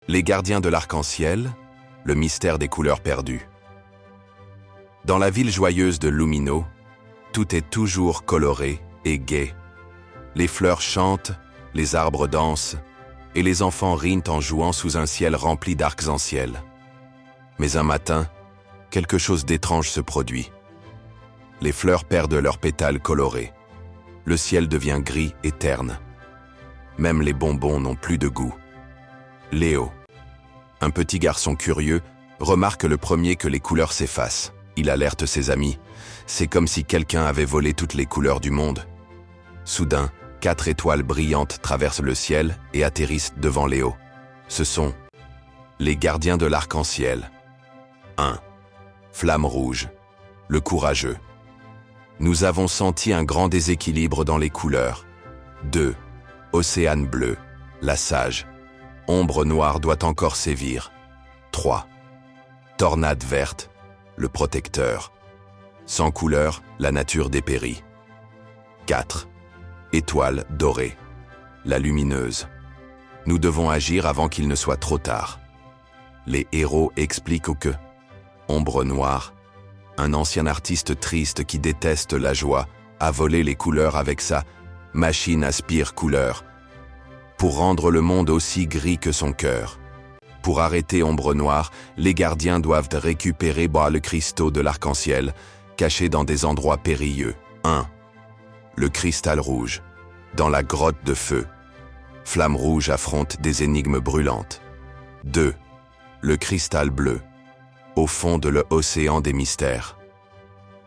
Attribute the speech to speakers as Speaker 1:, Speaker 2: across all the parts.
Speaker 1: Les gardiens de l'arc-en-ciel, le mystère des couleurs perdues. Dans la ville joyeuse de Lumino, tout est toujours coloré et gai. Les fleurs chantent, les arbres dansent, et les enfants rient en jouant sous un ciel rempli d'arcs-en-ciel. Mais un matin, quelque chose d'étrange se produit. Les fleurs perdent leurs pétales colorés. Le ciel devient gris et terne. Même les bonbons n'ont plus de goût. Léo, un petit garçon curieux, remarque le premier que les couleurs s'effacent. Il alerte ses amis. C'est comme si quelqu'un avait volé toutes les couleurs du monde. Soudain, 4 étoiles brillantes traversent le ciel et atterrissent devant Léo. Ce sont les gardiens de l'arc-en-ciel. 1. Flamme rouge, le courageux. Nous avons senti un grand déséquilibre dans les couleurs. 2. Océane bleu, la sage. Ombre noire doit encore sévir. 3. Tornade verte, le protecteur. Sans couleur, la nature dépérit. 4. Étoile dorée, la lumineuse. Nous devons agir avant qu'il ne soit trop tard. Les héros expliquent que Ombre noire, un ancien artiste triste qui déteste la joie, a volé les couleurs avec sa machine aspire couleur, pour rendre le monde aussi gris que son cœur. Pour arrêter Ombre noire, les gardiens doivent récupérer le cristaux de l'arc-en-ciel, caché dans des endroits périlleux. 1. Le cristal rouge, dans la grotte de feu. Flamme rouge affronte des énigmes brûlantes. 2. Le cristal bleu, au fond de l'océan des mystères.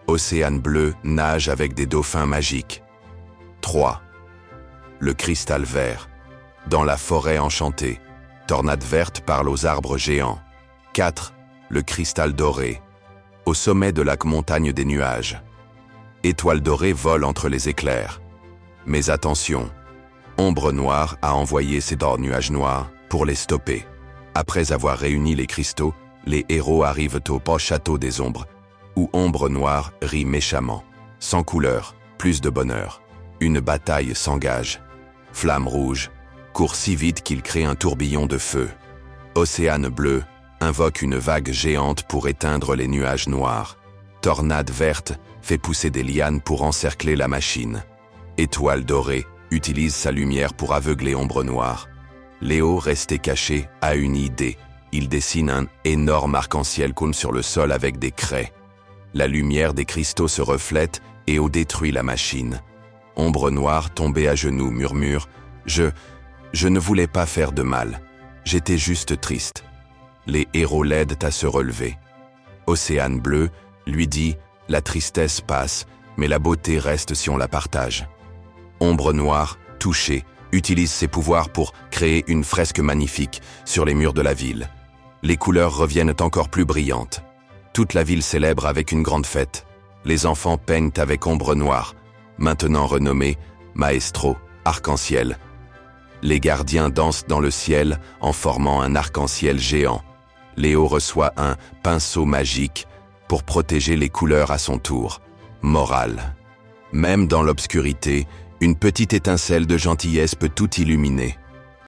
Speaker 1: Océane bleu nage avec des dauphins magiques. 3. Le cristal vert, dans la forêt enchantée. Tornade verte parle aux arbres géants. 4. Le cristal doré, au sommet de la montagne des nuages. Étoile dorée vole entre les éclairs. Mais attention, Ombre noire a envoyé ses nuages noirs pour les stopper. Après avoir réuni les cristaux, les héros arrivent au château des ombres, où Ombre noire rit méchamment. Sans couleur, plus de bonheur. Une bataille s'engage. Flamme rouge court si vite qu'il crée un tourbillon de feu. Océane bleu invoque une vague géante pour éteindre les nuages noirs. Tornade verte fait pousser des lianes pour encercler la machine. Étoile dorée utilise sa lumière pour aveugler Ombre noire. Léo, resté caché, a une idée. Il dessine un énorme arc-en-ciel coule sur le sol avec des craies. La lumière des cristaux se reflète et détruit la machine. Ombre noire, tombée à genoux, murmure « Je ne voulais pas faire de mal. J'étais juste triste. » Les héros l'aident à se relever. Océane bleu lui dit « La tristesse passe, mais la beauté reste si on la partage. » Ombre noire, touchée, utilise ses pouvoirs pour créer une fresque magnifique sur les murs de la ville. Les couleurs reviennent encore plus brillantes. Toute la ville célèbre avec une grande fête. Les enfants peignent avec Ombre noire, maintenant renommé Maestro, arc-en-ciel. Les gardiens dansent dans le ciel en formant un arc-en-ciel géant. Léo reçoit un pinceau magique pour protéger les couleurs à son tour. Morale. Même dans l'obscurité, une petite étincelle de gentillesse peut tout illuminer.